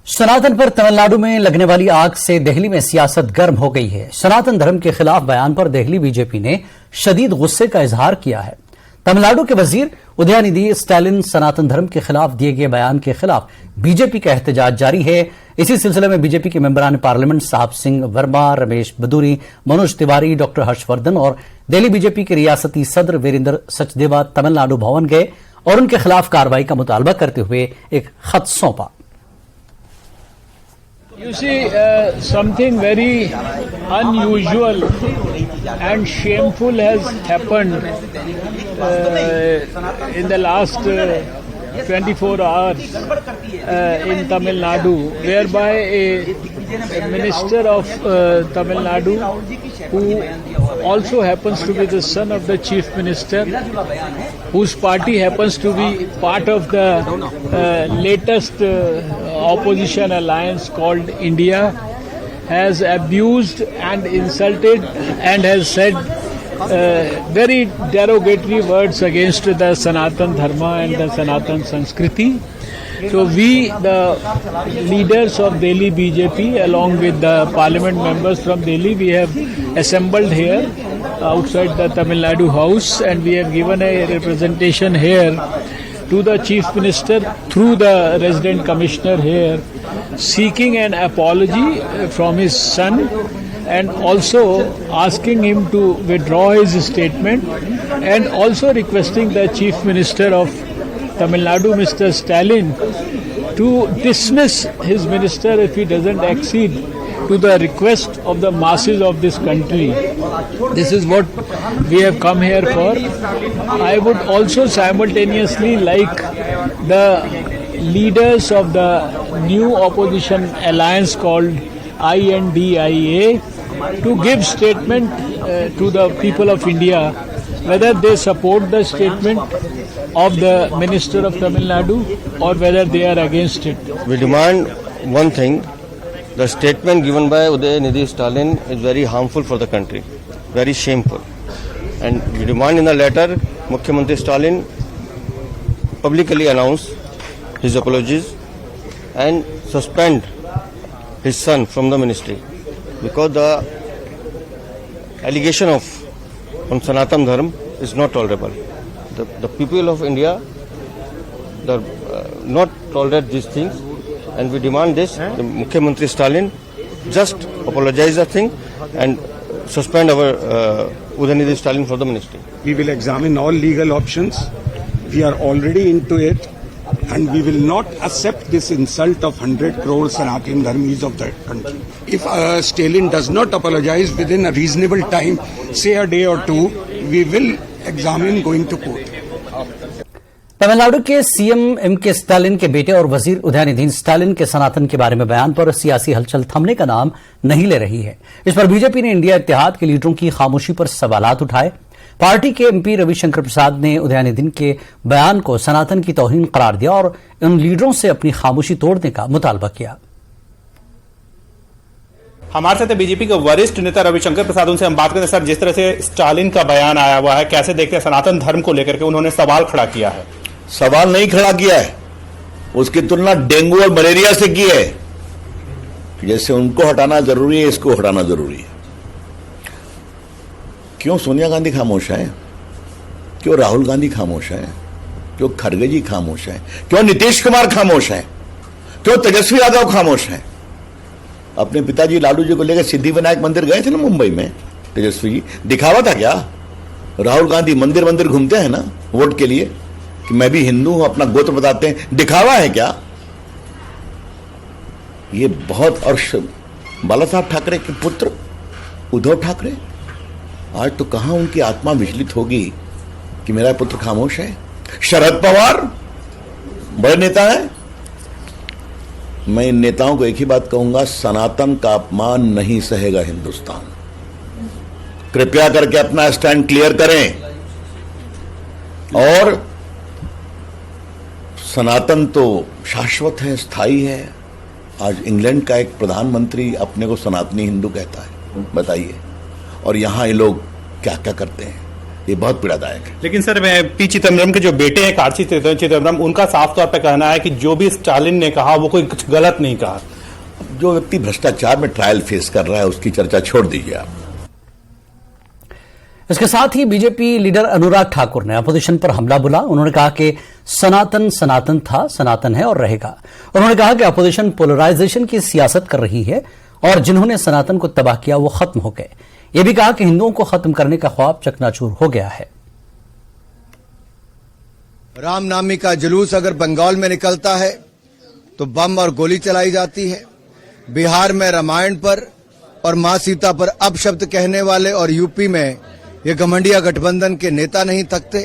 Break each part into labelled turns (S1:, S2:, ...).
S1: सनातन पर तमिलनाडु में लगने वाली आग से दिल्ली में सियासत गर्म हो गई है। सनातन धर्म के खिलाफ बयान पर दिल्ली बीजेपी ने शदीद गुस्से का इजहार किया है। तमिलनाडु के वजीर उदयनिधि स्टालिन सनातन धर्म के खिलाफ दिए गए बयान के खिलाफ बीजेपी का एहतजाज जारी है। इसी सिलसिले में बीजेपी के मेंबरान पार्लियामेंट साहब सिंह वर्मा, रमेश बदूरी, मनोज तिवारी, डॉक्टर हर्षवर्धन और दिल्ली बीजेपी के रियासती सदर वीरेंद्र सचदेवा तमिलनाडु भवन गए और उनके खिलाफ कार्रवाई का मुतालबा करते हुए एक खत सौंपा।
S2: You see, something very unusual and shameful has happened in the last 24 hours in Tamil Nadu, whereby a minister of Tamil Nadu, who also happens to be the son of the chief minister, whose party happens to be part of the latest opposition alliance called India, has abused and insulted and has said very derogatory words against the Sanatan Dharma and the Sanatan Sanskriti. So we, the leaders of Delhi BJP, along with the parliament members from Delhi, we have assembled here outside the Tamil Nadu House, and we have given a representation here to the Chief Minister through the resident commissioner here, seeking an apology from his son and also asking him to withdraw his statement, and also requesting the Chief Minister of Tamil Nadu, Mr. Stalin, to dismiss his minister if he doesn't accede to the request of the masses of this country. This is what we have come here for. I would also simultaneously like the leaders of the new opposition alliance called INDIA to give statement to the people of India whether they support the statement of the Minister of Tamil Nadu or whether they are against it.
S3: We demand one thing. The statement given by Udayanidhi Stalin is very harmful for the country, very shameful. And we demand in the letter, Mukhyamantri Stalin publicly announce his apologies and suspend his son from the ministry, because the allegation on Sanatan Dharma is not tolerable. The people of India not tolerate these things, and we demand this. The Mukhyamantri Stalin just apologize the thing and suspend our Udayanidhi Stalin for the ministry.
S4: We will examine all legal options. We are already into it, and we will not accept this insult of 100 crore Sanatan Dharmis of the country. If Stalin does not apologize within a reasonable time, say a day or two, we will examine going to court.
S1: Tamil Nadu के CM MK Stalin के बेटे और वजीर उदयनिधि स्टालिन के सनातन के बारे में बयान पर सियासी हलचल थमने का नाम नहीं ले रही है। इस पर बीजेपी ने इंडिया इत्तेहाद के लीडरों की खामोशी पर सवालात उठाए। पार्टी के एमपी रविशंकर प्रसाद ने उदयनिधि के बयान को सनातन की तौहीन करार दिया और इन लीडरों से अपनी खामोशी तोड़ने का मुतालबा किया।
S5: हमारे साथ बीजेपी के वरिष्ठ नेता रविशंकर प्रसाद, उनसे हम बात करते हैं। सर, जिस तरह से स्टालिन का बयान आया हुआ है, कैसे देखते हैं? सनातन धर्म को लेकर के उन्होंने सवाल खड़ा किया है।
S6: सवाल नहीं खड़ा किया है, उसकी तुलना डेंगू और मलेरिया से की है। जैसे उनको हटाना जरूरी है, इसको हटाना जरूरी है। क्यों सोनिया गांधी खामोश है? क्यों राहुल गांधी खामोश है? क्यों खड़गे जी खामोश है? क्यों नीतीश कुमार खामोश है? क्यों तेजस्वी यादव खामोश है? अपने पिताजी लालू जी को लेकर सिद्धिविनायक मंदिर गए थे ना मुंबई में, तेजस्वी जी। दिखावा था क्या? राहुल गांधी मंदिर मंदिर घूमते हैं ना वोट के लिए कि मैं भी हिंदू हूं, अपना गोत्र बताते हैं। दिखावा है क्या? ये बहुत। और बाला साहब ठाकरे के पुत्र उद्धव ठाकरे, आज तो कहां उनकी आत्मा विचलित होगी कि मेरा पुत्र खामोश है। शरद पवार बड़े नेता हैं। मैं इन नेताओं को एक ही बात कहूंगा, सनातन का अपमान नहीं सहेगा हिंदुस्तान। कृपया करके अपना स्टैंड क्लियर करें। और सनातन तो शाश्वत है, स्थायी है। आज इंग्लैंड का एक प्रधानमंत्री अपने को सनातनी हिंदू कहता है, बताइए। और यहां ये लोग क्या क्या करते हैं। ये बहुत पीड़ादायक है।
S5: लेकिन सर पी चिदम्बरम के जो बेटे हैं कार्ति चिदम्बरम, उनका साफ तौर पे कहना है कि जो भी स्टालिन ने कहा वो कोई कुछ गलत नहीं कहा।
S6: जो व्यक्ति भ्रष्टाचार में ट्रायल फेस कर रहा है उसकी चर्चा छोड़ दीजिए आप।
S1: इसके साथ ही बीजेपी लीडर अनुराग ठाकुर ने अपोजिशन पर हमला बोला। उन्होंने कहा कि सनातन सनातन था, सनातन है और रहेगा। उन्होंने कहा कि अपोजिशन पोलराइजेशन की सियासत कर रही है और जिन्होंने सनातन को तबाह किया वो खत्म हो गए। ये भी कहा कि हिंदुओं को खत्म करने का ख्वाब चकनाचूर हो गया है।
S7: रामनामी का जुलूस अगर बंगाल में निकलता है तो बम और गोली चलाई जाती है। बिहार में रामायण पर और मां सीता पर अपशब्द कहने वाले और यूपी में ये घमंडिया गठबंधन के नेता नहीं थकते।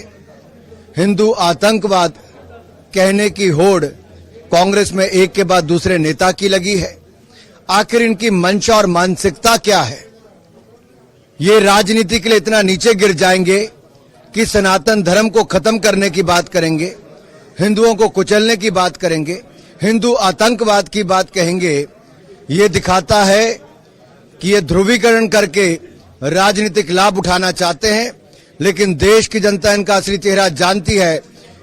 S7: हिंदू आतंकवाद कहने की होड़ कांग्रेस में एक के बाद दूसरे नेता की लगी है। आखिर इनकी मंशा और मानसिकता क्या है? ये राजनीति के लिए इतना नीचे गिर जाएंगे कि सनातन धर्म को खत्म करने की बात करेंगे, हिंदुओं को कुचलने की बात करेंगे, हिंदू आतंकवाद की बात कहेंगे। ये दिखाता है कि ये ध्रुवीकरण करके राजनीतिक लाभ उठाना चाहते हैं, लेकिन देश की जनता इनका असली चेहरा जानती है,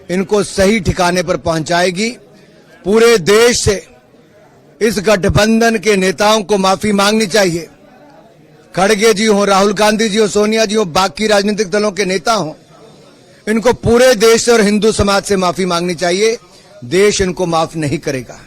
S7: इनको सही ठिकाने पर पहुंचाएगी। पूरे देश से इस गठबंधन के नेताओं को माफी मांगनी चाहिए। खड़गे जी हो, राहुल गांधी जी हो, सोनिया जी हो, बाकी राजनीतिक दलों के नेता हो, इनको पूरे देश और हिंदू समाज से माफी मांगनी चाहिए। देश इनको माफ नहीं करेगा।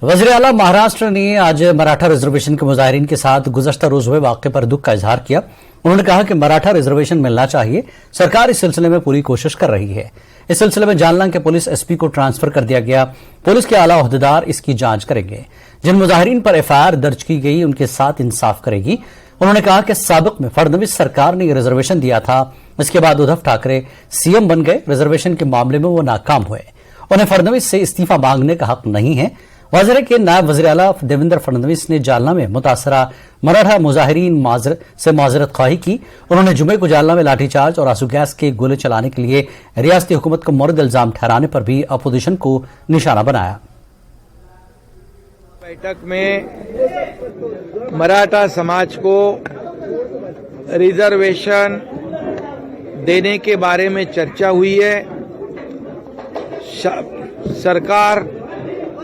S1: वज़ीर आला महाराष्ट्र ने आज मराठा रिजर्वेशन के मुजाहिरीन के साथ गुज़श्ता रोज हुए वाक़े पर दुख का इजहार किया। उन्होंने कहा कि मराठा रिजर्वेशन मिलना चाहिए, सरकार इस सिलसिले में पूरी कोशिश कर रही है। इस सिलसिले में जालना के पुलिस एसपी को ट्रांसफर कर दिया गया। पुलिस के आला ओहदेदार इसकी जांच करेंगे। जिन मुजाहिरीन पर एफआईआर दर्ज की गई उनके साथ इंसाफ करेगी। उन्होंने कहा कि साबिक में फडणवीस सरकार ने रिजर्वेशन दिया था, इसके बाद उद्धव ठाकरे सीएम बन गए। रिजर्वेशन के मामले में वो नाकाम हुए। उन्हें फडणवीस से इस्तीफा मांगने का हक नहीं है। वज़ीर के नायब वज़ीर आला देवेंद्र फडणवीस ने जालना में मुतासरा मराठा मुजाहिरीन से माजरत ख्वाही की। उन्होंने जुमे को जालना में लाठीचार्ज और आंसू गैस के गोले चलाने के लिए रियासती हुकूमत को मुर्द इल्जाम ठहराने पर भी अपोजिशन को निशाना बनाया।
S8: बैठक में मराठा समाज को रिजर्वेशन देने के बारे में चर्चा हुई है। सरकार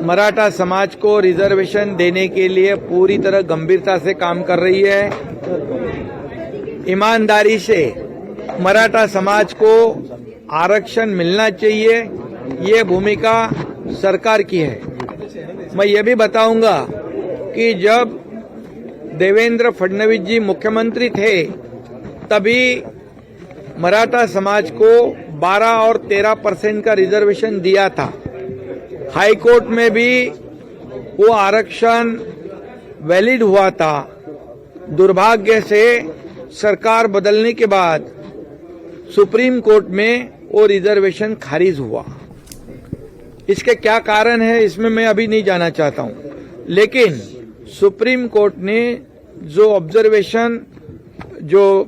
S8: मराठा समाज को रिजर्वेशन देने के लिए पूरी तरह गंभीरता से काम कर रही है। ईमानदारी से मराठा समाज को आरक्षण मिलना चाहिए, ये भूमिका सरकार की है। मैं ये भी बताऊंगा कि जब देवेंद्र फडणवीस जी मुख्यमंत्री थे तभी मराठा समाज को 12 और 13% का रिजर्वेशन दिया था। हाई कोर्ट में भी वो आरक्षण वैलिड हुआ था। दुर्भाग्य से सरकार बदलने के बाद सुप्रीम कोर्ट में वो रिजर्वेशन खारिज हुआ। इसके क्या कारण है इसमें मैं अभी नहीं जाना चाहता हूं, लेकिन सुप्रीम कोर्ट ने जो ऑब्जर्वेशन जो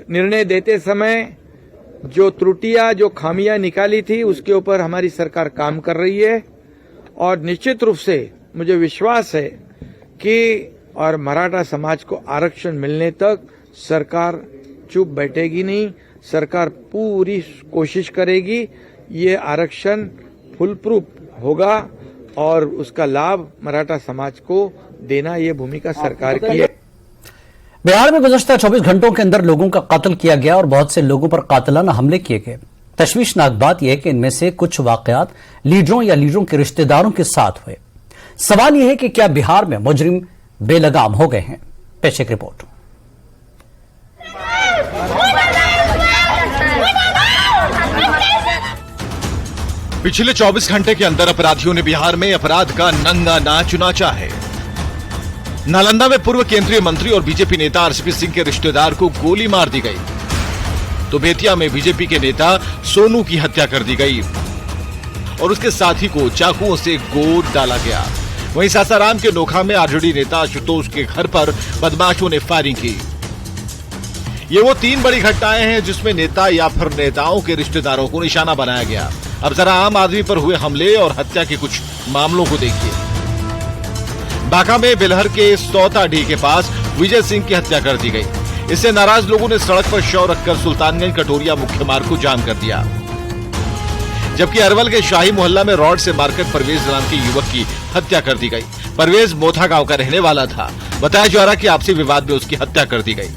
S8: निर्णय देते समय जो त्रुटियां जो खामियां निकाली थी उसके ऊपर हमारी सरकार काम कर रही है। और निश्चित रूप से मुझे विश्वास है कि और मराठा समाज को आरक्षण मिलने तक सरकार चुप बैठेगी नहीं। सरकार पूरी कोशिश करेगी ये आरक्षण फुल प्रूफ होगा और उसका लाभ मराठा समाज को देना ये भूमिका सरकार की है।
S1: बिहार में गुज़श्ता 24 घंटों के अंदर लोगों का कत्ल किया गया और बहुत से लोगों पर कातिलाना हमले किए गए। तशवीशनाक बात यह है कि इनमें से कुछ वाकयात लीडरों या लीडरों के रिश्तेदारों के साथ हुए। सवाल यह है कि क्या बिहार में मुजरिम बेलगाम हो गए हैं? पेश एक रिपोर्ट।
S9: पिछले 24 घंटे के अंदर अपराधियों ने बिहार में अपराध का नंगा नाच नाचा है। नालंदा में पूर्व केंद्रीय मंत्री और बीजेपी नेता आरसीपी सिंह के रिश्तेदार को गोली मार दी गई, तो बेतिया में बीजेपी के नेता सोनू की हत्या कर दी गई और उसके साथी को चाकुओं से गोद डाला गया। वहीं सासाराम के नोखा में आरजेडी नेता आशुतोष के घर पर बदमाशों ने फायरिंग की। ये वो 3 बड़ी घटनाएं हैं जिसमें नेता या फिर नेताओं के रिश्तेदारों को निशाना बनाया गया। अब जरा आम आदमी पर हुए हमले और हत्या के कुछ मामलों को देखिए। बांका में बेलहर के सौताडीह के पास विजय सिंह की हत्या कर दी गई। इससे नाराज लोगों ने सड़क पर शव रखकर सुल्तानगंज कटोरिया मुख्य मार्ग को जाम कर दिया। जबकि अरवल के शाही मोहल्ला में रॉड से मारकर परवेज नाम के युवक की हत्या कर दी गई। परवेज मोथा गांव का रहने वाला था। बताया जा रहा कि आपसी विवाद में उसकी हत्या कर दी गई।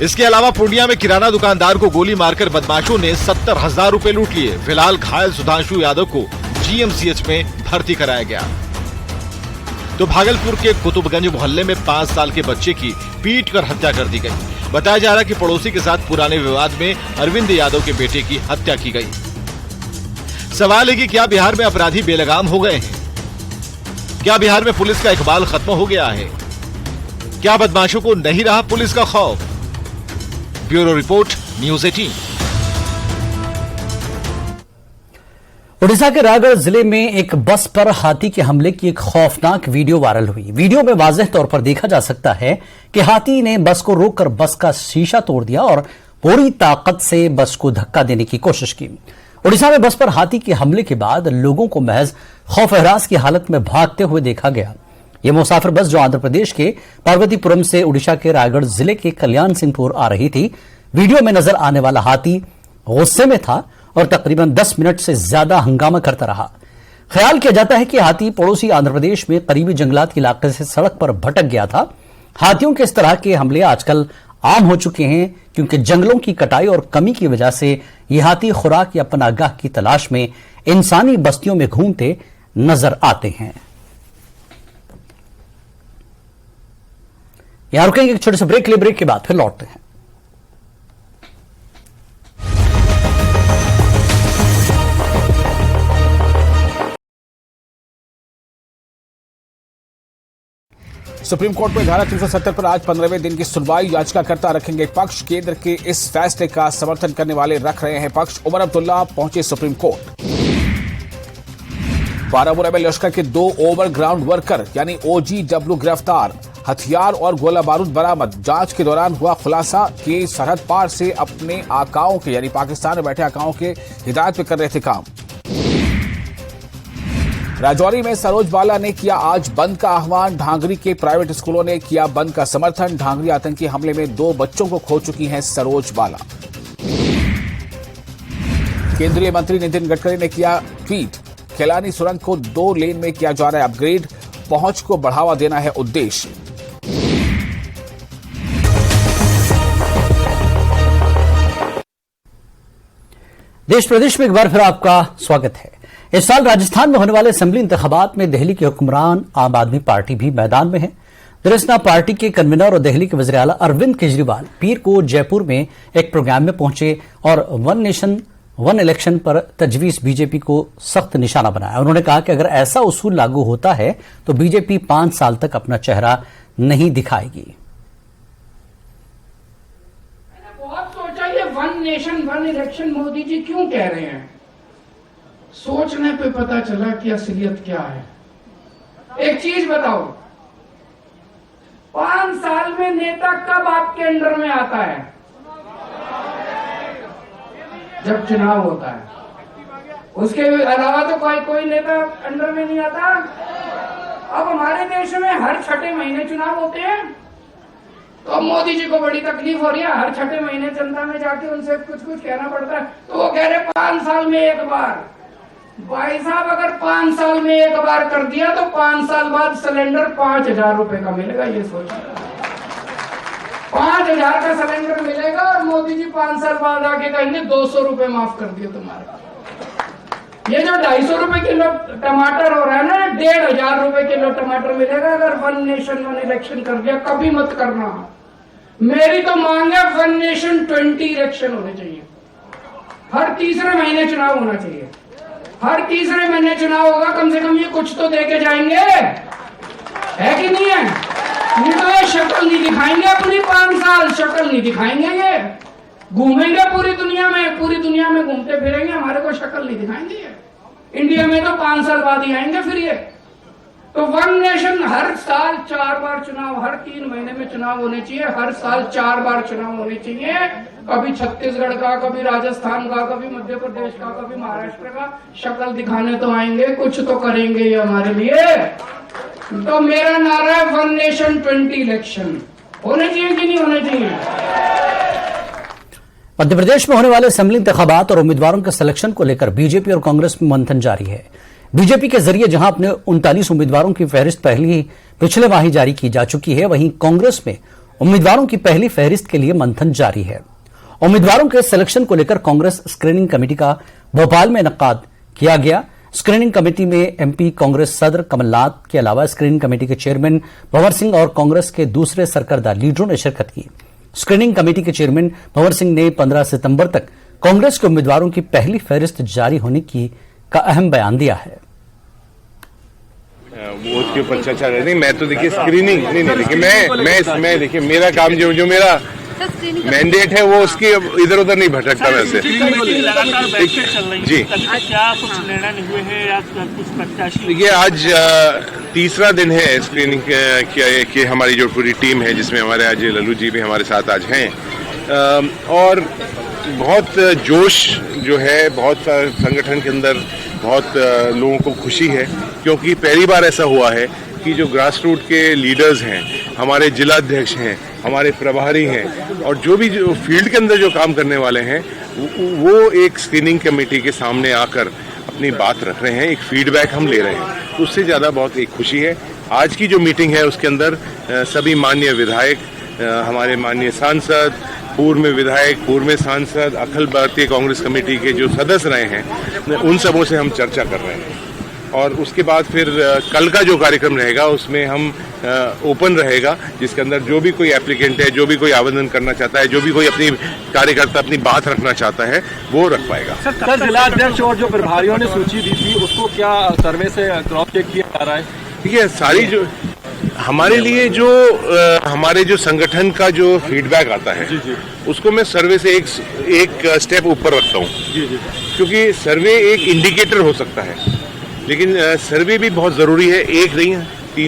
S9: इसके अलावा पूर्णिया में किराना दुकानदार को गोली मारकर बदमाशों ने 70,000 रुपए लूट लिए। फिलहाल घायल सुधांशु यादव को जीएमसीएच में भर्ती कराया गया। तो भागलपुर के कुतुबगंज मोहल्ले में 5 साल के बच्चे की पीट कर हत्या कर दी गई। बताया जा रहा है कि पड़ोसी के साथ पुराने विवाद में अरविंद यादव के बेटे की हत्या की गई। सवाल है कि क्या बिहार में अपराधी बेलगाम हो गए हैं? क्या बिहार में पुलिस का इकबाल खत्म हो गया है? क्या बदमाशों को नहीं रहा पुलिस का खौफ? Bureau report, news 18।
S1: उड़ीसा के रायगढ़ जिले में एक बस पर हाथी के हमले की एक खौफनाक वीडियो वायरल हुई। वीडियो में वाज़ेह तौर पर देखा जा सकता है कि हाथी ने बस को रोककर बस का शीशा तोड़ दिया और पूरी ताकत से बस को धक्का देने की कोशिश की। उड़ीसा में बस पर हाथी के हमले के बाद लोगों को महज खौफ-ए-हरास की हालत में भागते हुए देखा गया। यह मुसाफिर बस जो आंध्र प्रदेश के पार्वतीपुरम से उड़ीसा के रायगढ़ जिले के कल्याण सिंहपुर आ रही थी। वीडियो में नजर आने वाला हाथी गुस्से में था और तकरीबन 10 मिनट से ज्यादा हंगामा करता रहा। ख्याल किया जाता है कि हाथी पड़ोसी आंध्र प्रदेश में करीबी जंगलात के इलाके से सड़क पर भटक गया था। हाथियों के इस तरह के हमले आजकल आम हो चुके हैं क्योंकि जंगलों की कटाई और कमी की वजह से ये हाथी खुराक या पनाहगाह की तलाश में इंसानी बस्तियों में घूमते नजर आते हैं। यहां रुकेंगे एक छोटे से ब्रेक, ब्रेक के बाद फिर लौटते हैं।
S10: सुप्रीम कोर्ट में धारा 370 पर आज 15वें दिन की सुनवाई। याचिकाकर्ता रखेंगे पक्ष। केंद्र के इस फैसले का समर्थन करने वाले रख रहे हैं पक्ष। उमर अब्दुल्ला पहुंचे सुप्रीम कोर्ट। बारामूला में लश्कर के 2 ओवरग्राउंड वर्कर यानी OGW गिरफ्तार। हथियार और गोला बारूद बरामद। जांच के दौरान हुआ खुलासा कि सरहद पार से अपने आकाओं के यानी पाकिस्तान में बैठे आकाओं के हिदायत पे कर रहे थे काम। राजौरी में सरोज बाला ने किया आज बंद का आह्वान। ढांगरी के प्राइवेट स्कूलों ने किया बंद का समर्थन। ढांगरी आतंकी हमले में 2 बच्चों को खो चुकी हैं सरोज बाला। केंद्रीय मंत्री नितिन गडकरी ने किया ट्वीट। खैलानी सुरंग को 2 लेन में किया जा रहा है अपग्रेड। पहुंच को बढ़ावा देना है उद्देश्य।
S1: देश प्रदेश में एक बार फिर आपका स्वागत है। इस साल राजस्थान में होने वाले असेंबली इंतखाबात में दिल्ली के हुक्मरान आम आदमी पार्टी भी मैदान में है। दरअसल पार्टी के कन्वीनर और दिल्ली के वज़ीर आला अरविंद केजरीवाल पीर को जयपुर में एक प्रोग्राम में पहुंचे और वन नेशन वन इलेक्शन पर तजवीज बीजेपी को सख्त निशाना बनाया। उन्होंने कहा कि अगर ऐसा उसूल लागू होता है तो बीजेपी 5 साल तक अपना चेहरा नहीं दिखाएगी।
S11: बहुत सोचा ये one nation one election Modi ji क्यों कह रहे हैं। सोचने पे पता चला कि असलियत क्या है। एक चीज बताओ, 5 साल में नेता कब आपके अंडर में आता है? जब चुनाव होता है। उसके अलावा तो कोई नेता अंडर में नहीं आता। अब हमारे देश में हर 6 महीने चुनाव होते हैं तो मोदी जी को बड़ी तकलीफ हो रही है। हर 6 महीने जनता में जाके उनसे कुछ कहना पड़ता है तो वो कह रहे 5 साल में एक बार। भाई साहब अगर 5 साल में एक बार कर दिया तो 5 साल बाद सिलेंडर 5,000 रुपए का मिलेगा। ये सोचिए 5,000 का सिलेंडर मिलेगा और मोदी जी 5 साल बाद आके कहेंगे 200 रुपए माफ कर दिए तुम्हारे। ये जो 250 रुपए किलो टमाटर हो रहा है ना, 1,500 रुपए किलो टमाटर मिलेगा अगर वन नेशन वन इलेक्शन कर दिया। कभी मत करना। मेरी तो मांग है वन नेशन 20 इलेक्शन होने चाहिए। हर तीसरे महीने चुनाव होना चाहिए। हर तीसरे महीने चुनाव होगा, कम से कम ये कुछ तो देके जाएंगे, है कि नहीं है? नहीं तो ये शक्ल नहीं दिखाएंगे अपनी। 5 साल शक्ल नहीं दिखाएंगे। ये घूमेंगे पूरी दुनिया में घूमते फिरेंगे, हमारे को शक्ल नहीं दिखाएंगे। ये इंडिया में तो 5 साल बाद ही आएंगे फिर ये। तो वन नेशन हर साल 4 बार चुनाव, हर 3 महीने में चुनाव होने चाहिए। हर साल 4 बार चुनाव होने चाहिए। कभी छत्तीसगढ़ का, कभी राजस्थान का, कभी मध्य प्रदेश का, कभी महाराष्ट्र का। शक्ल दिखाने तो आएंगे, कुछ तो करेंगे ये हमारे लिए। तो मेरा नारा है वन नेशन 20 इलेक्शन। होने चाहिए कि नहीं होने चाहिए?
S1: मध्य प्रदेश में होने वाले असेंबली इंतखाबात और उम्मीदवारों के सिलेक्शन को लेकर बीजेपी और कांग्रेस में मंथन जारी है। बीजेपी के जरिए जहां अपने 39 उम्मीदवारों की फहरिस्त पिछले माह ही जारी की जा चुकी है, वहीं कांग्रेस में उम्मीदवारों की पहली फहरिस्त के लिए मंथन जारी है। उम्मीदवारों के सिलेक्शन को लेकर कांग्रेस स्क्रीनिंग कमेटी का भोपाल में इनेकाद किया गया। स्क्रीनिंग कमेटी में एमपी कांग्रेस सदर कमलनाथ के अलावा स्क्रीनिंग कमेटी के चेयरमैन भंवर सिंह और कांग्रेस के दूसरे सरकर्दा लीडरों ने शिरकत की। स्क्रीनिंग कमेटी के चेयरमैन भंवर सिंह ने 15 सितंबर तक कांग्रेस के उम्मीदवारों की पहली फहरिस्त जारी होने का अहम बयान दिया है।
S12: वो उसके ऊपर चर्चा नहीं, मैं तो देखिए स्क्रीनिंग नहीं देखिए मैं देखिए मेरा काम जो मेरा मैंडेट है वो उसकी इधर उधर नहीं भटकता वैसे। जी
S2: क्या कुछ निर्णय नहीं हुए हैं या कुछ प्रत्याशी?
S12: देखिए आज तीसरा दिन है स्क्रीनिंग की हमारी जो पूरी टीम है, जिसमें हमारे आज लल्लू जी भी हमारे साथ आज हैं, और बहुत जोश जो है, बहुत संगठन के अंदर बहुत लोगों को खुशी है, क्योंकि पहली बार ऐसा हुआ है कि जो ग्रास रूट के लीडर्स हैं, हमारे जिलाध्यक्ष हैं, हमारे प्रभारी हैं, और जो फील्ड के अंदर जो काम करने वाले हैं वो एक स्क्रीनिंग कमेटी के सामने आकर अपनी बात रख रहे हैं, एक फीडबैक हम ले रहे हैं। तो उससे ज़्यादा बहुत एक खुशी है। आज की जो मीटिंग है उसके अंदर सभी माननीय विधायक, हमारे माननीय सांसद, पूर्व में विधायक, पूर्व में सांसद, अखिल भारतीय कांग्रेस कमेटी के जो सदस्य रहे हैं, उन सबों से हम चर्चा कर रहे हैं। और उसके बाद फिर कल का जो कार्यक्रम रहेगा उसमें हम ओपन रहेगा, जिसके अंदर जो भी कोई एप्लीकेंट है, जो भी कोई आवेदन करना चाहता है, जो भी कोई अपनी कार्यकर्ता अपनी बात रखना चाहता है, वो रख पाएगा।
S13: सर, जिला अध्यक्ष और जो प्रभारियों ने सूची दी थी उसको क्या सर्वे से क्रॉस चेक किया जा रहा है?
S12: देखिए सारी जो हमारे लिए हमारे जो संगठन का जो फीडबैक आता है, उसको मैं सर्वे से एक स्टेप ऊपर रखता हूँ, क्योंकि सर्वे एक इंडिकेटर हो सकता है, लेकिन सर्वे भी बहुत जरूरी है। एक नहीं,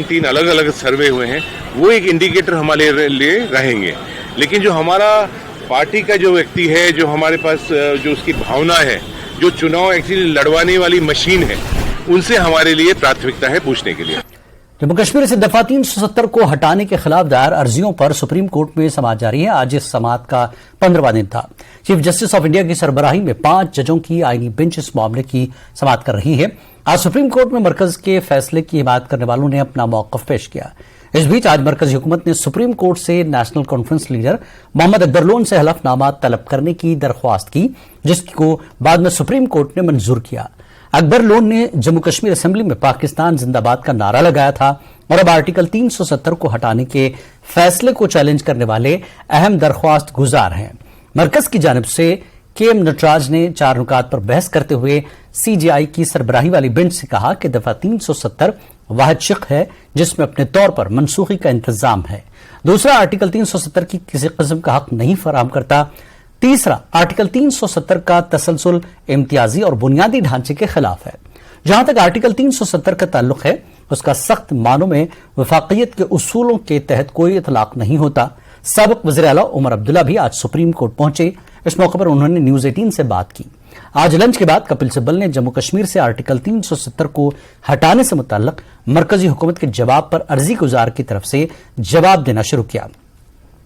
S12: तीन अलग अलग सर्वे हुए हैं, वो एक इंडिकेटर हमारे लिए रहेंगे। लेकिन जो हमारा पार्टी का जो व्यक्ति है, जो हमारे पास जो उसकी भावना है, जो चुनाव एक्चुअली लड़वाने वाली मशीन है, उनसे हमारे लिए प्राथमिकता है पूछने के लिए।
S1: जम्मू कश्मीर से दफा 370 को हटाने के खिलाफ दायर अर्जियों पर सुप्रीम कोर्ट में समाअत जारी है। आज इस समाअत का 15वां दिन था। चीफ जस्टिस ऑफ इंडिया की सरबराही में 5 जजों की आईनी बेंच इस मामले की समाअत कर रही है। आज सुप्रीम कोर्ट में मरकज के फैसले की हिमायत करने वालों ने अपना मौकफ पेश किया। इस बीच आज मरकजी हुकूमत ने सुप्रीम कोर्ट से National Conference leader Mohammad Akbar Lone से हलफनामा तलब करने की दरख्वास्त की, जिसको बाद में सुप्रीम कोर्ट ने मंजूर किया। अकबर लोन ने जम्मू कश्मीर असेंबली में पाकिस्तान जिंदाबाद का नारा लगाया था और अब आर्टिकल 370 को हटाने के फैसले को चैलेंज करने वाले अहम दरख्वास्त गुजार हैं। मरकज की जानिब से केएम नटराज ने 4 नुकात पर बहस करते हुए सीजेआई की सरबराही वाली बेंच से कहा कि दफा 370 वाहिद शिक है जिसमें अपने तौर पर मनसूखी का इंतजाम है। दूसरा, आर्टिकल 370 की किसी किस्म का हक नहीं फराहम करता। तीसरा, आर्टिकल 370 का तसलसल इम्तियाजी और बुनियादी ढांचे के खिलाफ है। जहां तक आर्टिकल 370 का ताल्लुक है, उसका सख्त मानों में वफाकियत के उसूलों के तहत कोई इतलाक नहीं होता। साबिक वज़ीर आला उमर अब्दुल्ला भी आज सुप्रीम कोर्ट पहुंचे। इस मौके पर उन्होंने न्यूज 18 से बात की। आज लंच के बाद कपिल सिब्बल ने जम्मू कश्मीर से आर्टिकल 370 को हटाने से मुताल्लिक मरकजी हुकूमत के जवाब पर अर्जी गुजार की तरफ से जवाब देना शुरू किया।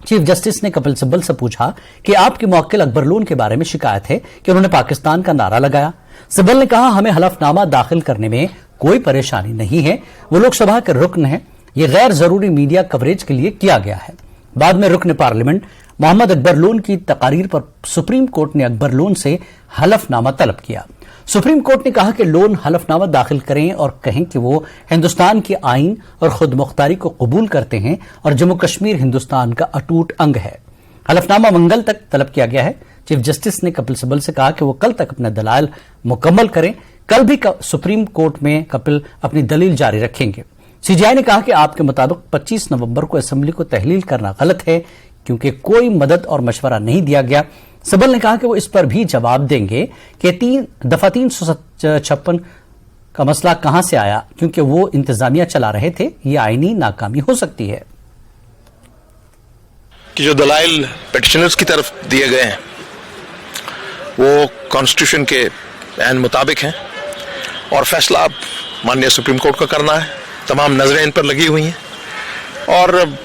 S1: चीफ जस्टिस ने कपिल सिब्बल से पूछा कि आपके मुवक्किल अकबर लोन के बारे में शिकायत है कि उन्होंने पाकिस्तान का नारा लगाया। सिब्बल ने कहा, हमें हलफनामा दाखिल करने में कोई परेशानी नहीं है, वो लोकसभा के रुकन है, ये गैर जरूरी मीडिया कवरेज के लिए किया गया है। बाद में रुकन पार्लियामेंट मोहम्मद अकबर लोन की तकारीर पर सुप्रीम कोर्ट ने अकबर लोन से हलफनामा तलब किया। सुप्रीम कोर्ट ने कहा कि लोन हलफनामा दाखिल करें और कहें कि वो हिंदुस्तान के आइन और खुद मुख्तारी को कबूल करते हैं और जम्मू कश्मीर हिंदुस्तान का अटूट अंग है। हलफनामा मंगल तक तलब किया गया है। चीफ जस्टिस ने कपिल सिब्बल से कहा कि वो कल तक अपना दलाल मुकम्मल करें। कल भी सुप्रीम कोर्ट में कपिल अपनी दलील जारी रखेंगे। सीजीआई ने कहा कि आपके मुताबिक 25 नवंबर को असेंबली को तहलील करना गलत है क्योंकि कोई मदद और मशवरा नहीं दिया गया। सिब्बल ने कहा कि वो इस पर भी जवाब देंगे कि दफा 356 का मसला कहां से आया, क्योंकि वो इंतजामिया चला रहे थे। ये आईनी नाकामी हो सकती है
S14: कि जो दलाइल पिटिशनर्स की तरफ दिए गए हैं वो कॉन्स्टिट्यूशन के ऐन मुताबिक हैं और फैसला अब माननीय सुप्रीम कोर्ट का करना है। तमाम नजरें इन पर लगी हुई हैं और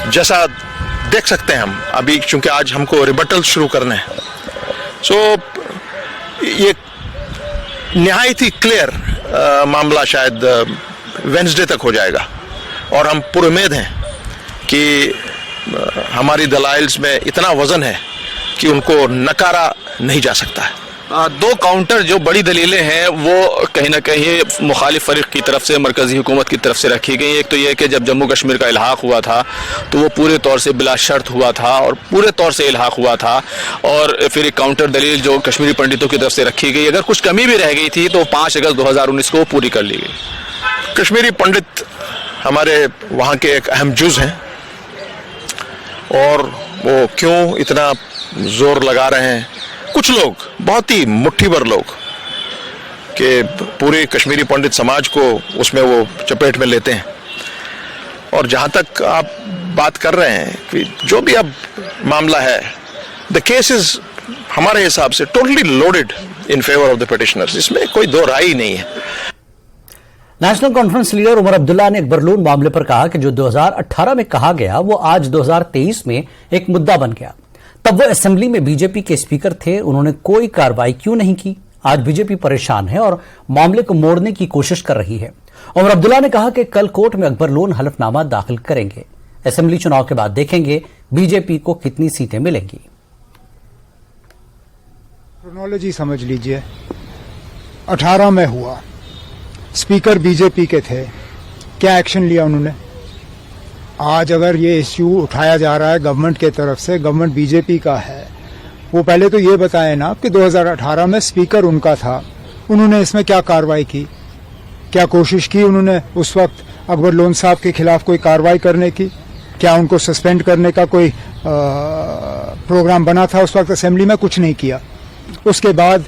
S14: जैसा देख सकते हैं हम अभी, क्योंकि आज हमको रिबटल शुरू करने हैं। सो ये निहायत ही क्लियर मामला शायद वेंसडे तक हो जाएगा, और हम पूरी उम्मीद हैं कि हमारी दलाइल्स में इतना वजन है कि उनको नकारा नहीं जा सकता है।
S15: दो काउंटर जो बड़ी दलीलें हैं वो कहीं ना कहीं मुखालिफ फरीक की तरफ से, मरकजी हुकूमत की तरफ से रखी गई। एक तो यह कि जब जम्मू कश्मीर का इल्हाक हुआ था तो वो पूरे तौर से बिला शर्त हुआ था और पूरे तौर से इल्हाक हुआ था, और फिर एक काउंटर दलील जो कश्मीरी पंडितों की तरफ से रखी गई, अगर कुछ कमी भी रह गई थी तो 5 अगस्त 2019 को पूरी कर ली गई।
S14: कश्मीरी पंडित हमारे वहाँ के एक अहम जुज़ हैं, और वो क्यों इतना जोर लगा रहे हैं, कुछ लोग, बहुत ही मुट्ठी भर लोग, कि पूरे कश्मीरी पंडित समाज को उसमें वो चपेट में लेते हैं। और जहां तक आप बात कर रहे हैं कि जो भी अब मामला है, द केस इज हमारे हिसाब से totally loaded in favour of the petitioners, इसमें कोई दो राय ही नहीं है।
S1: National Conference leader Omar Abdullah ने अकबर लोन मामले पर कहा कि जो 2018 में कहा गया वो आज 2023 में एक मुद्दा बन गया। तब वो असेंबली में बीजेपी के स्पीकर थे, उन्होंने कोई कार्रवाई क्यों नहीं की? आज बीजेपी परेशान है और मामले को मोड़ने की कोशिश कर रही है। उमर अब्दुल्ला ने कहा कि कल कोर्ट में अकबर लोन हलफनामा दाखिल करेंगे। असेंबली चुनाव के बाद देखेंगे बीजेपी को कितनी सीटें मिलेंगी।
S16: क्रोनोलॉजी समझ लीजिए, 18 में हुआ, स्पीकर बीजेपी के थे, क्या एक्शन लिया उन्होंने? आज अगर ये इश्यू उठाया जा रहा है गवर्नमेंट के तरफ से, गवर्नमेंट बीजेपी का है, वो पहले तो ये बताएं ना कि 2018 में स्पीकर उनका था, उन्होंने इसमें क्या कार्रवाई की, क्या कोशिश की उन्होंने उस वक्त अकबर लोन साहब के खिलाफ कोई कार्रवाई करने की? क्या उनको सस्पेंड करने का कोई प्रोग्राम बना था उस वक्त? असेंबली में कुछ नहीं किया। उसके बाद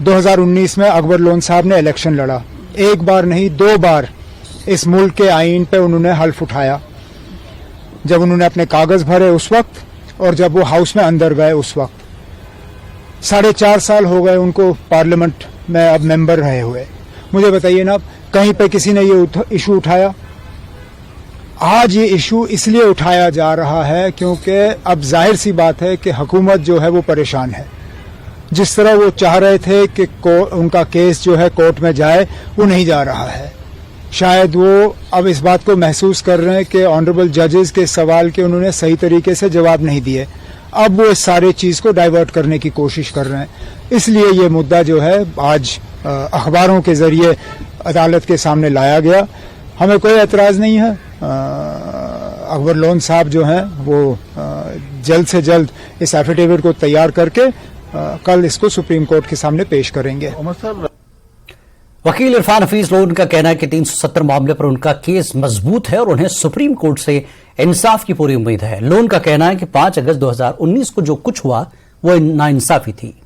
S16: 2019 में अकबर लोन साहब ने इलेक्शन लड़ा, एक बार नहीं 2 बार इस मुल्क के आईन पे उन्होंने हल्फ उठाया, जब उन्होंने अपने कागज भरे उस वक्त और जब वो हाउस में अंदर गए उस वक्त। 4.5 साल हो गए उनको पार्लियामेंट में अब मेंबर रहे हुए। मुझे बताइए ना, कहीं पे किसी ने ये इशू उठाया? आज ये इशू इसलिए उठाया जा रहा है क्योंकि अब जाहिर सी बात है कि हुकूमत जो है वो परेशान है। जिस तरह वो चाह रहे थे कि उनका केस जो है कोर्ट में जाए, वो नहीं जा रहा है। शायद वो अब इस बात को महसूस कर रहे हैं कि ऑनरेबल जजेस के सवाल के उन्होंने सही तरीके से जवाब नहीं दिए। अब वो इस सारे चीज को डाइवर्ट करने की कोशिश कर रहे हैं। इसलिए ये मुद्दा जो है आज अखबारों के जरिए अदालत के सामने लाया गया। हमें कोई एतराज नहीं है। अकबर लोन साहब जो हैं वो जल्द से जल्द इस एफिडेविट को तैयार करके कल इसको सुप्रीम कोर्ट के सामने पेश करेंगे।
S1: वकील इरफान हफीज लोन का कहना है कि 370 मामले पर उनका केस मजबूत है और उन्हें सुप्रीम कोर्ट से इंसाफ की पूरी उम्मीद है। लोन का कहना है कि 5 अगस्त 2019 को जो कुछ हुआ वो नाइंसाफी थी।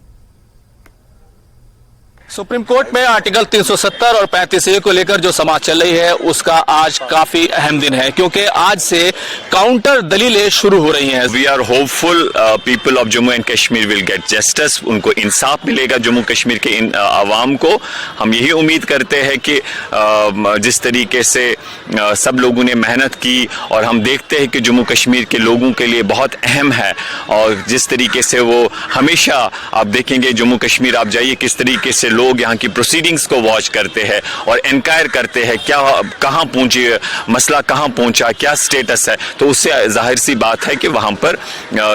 S15: सुप्रीम कोर्ट में आर्टिकल 370 और 35A को लेकर जो समाज चल रही है उसका आज काफी अहम दिन है, क्योंकि आज से काउंटर दलीलें शुरू हो रही हैं।
S17: We are hopeful people of Jammu and Kashmir will get justice, उनको इंसाफ मिलेगा जम्मू कश्मीर के आवाम को। हम यही उम्मीद करते हैं कि जिस तरीके से सब लोगों ने मेहनत की और हम देखते हैं कि जम्मू कश्मीर के लोगों के लिए बहुत अहम है, और जिस तरीके से वो हमेशा, आप देखेंगे जम्मू कश्मीर आप जाइए किस तरीके से लोग यहाँ की प्रोसीडिंग्स को वॉच करते हैं और इंक्वायर करते हैं क्या कहाँ पहुंची, मसला कहाँ पहुंचा, क्या स्टेटस है। तो उससे जाहिर सी बात है कि वहाँ पर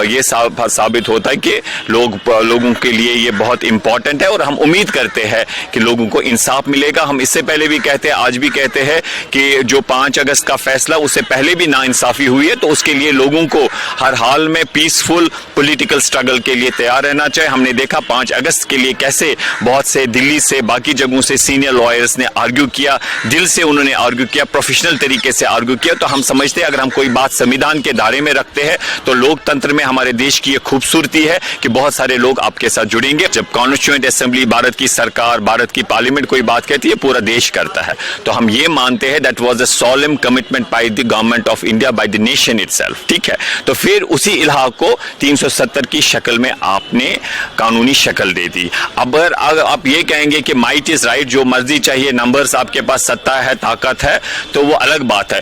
S17: ये साबित होता है कि लोगों के लिए ये बहुत इंपॉर्टेंट है, और हम उम्मीद करते हैं कि लोगों को इंसाफ मिलेगा। हम इससे पहले भी कहते हैं, आज भी कहते हैं कि जो 5 अगस्त का फैसला, उससे पहले भी नाइंसाफी हुई है, तो उसके लिए लोगों को हर हाल में पीसफुल पॉलिटिकल स्ट्रगल के लिए तैयार रहना चाहिए। हमने देखा 5 अगस्त के लिए कैसे बहुत से दिल्ली से, बाकी जगहों से सीनियर लॉयर्स ने आर्ग्यू किया, दिल से उन्होंने आर्ग्यू किया, प्रोफेशनल तरीके से आर्ग्यू किया। तो हम समझते हैं अगर हम कोई बात संविधान के दायरे में रखते हैं तो लोकतंत्र में हमारे देश की ये खूबसूरती है कि बहुत सारे लोग आपके साथ जुड़ेंगे। जब कॉन्स्टिट्यूएंट असेंबली, भारत की सरकार, भारत की पार्लियामेंट कोई बात कहती है, पूरा देश करता है। तो हम ये मानते हैं that was a solemn commitment by the government of India, by the nation itself. ठीक है, तो फिर उसी इल्हाक को 370 की शक्ल में आपने कानूनी शक्ल दे दी। अगर आप ये कहेंगे कि माइट इज राइट, जो मर्जी चाहिए, नंबर्स आपके पास, सत्ता है, ताकत है, तो वो अलग बात है।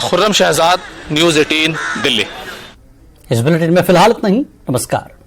S15: खुर्रम शहजाद, न्यूज़ 18, दिल्ली।
S1: इस बुलेटिन में फिलहाल इतना ही। नमस्कार।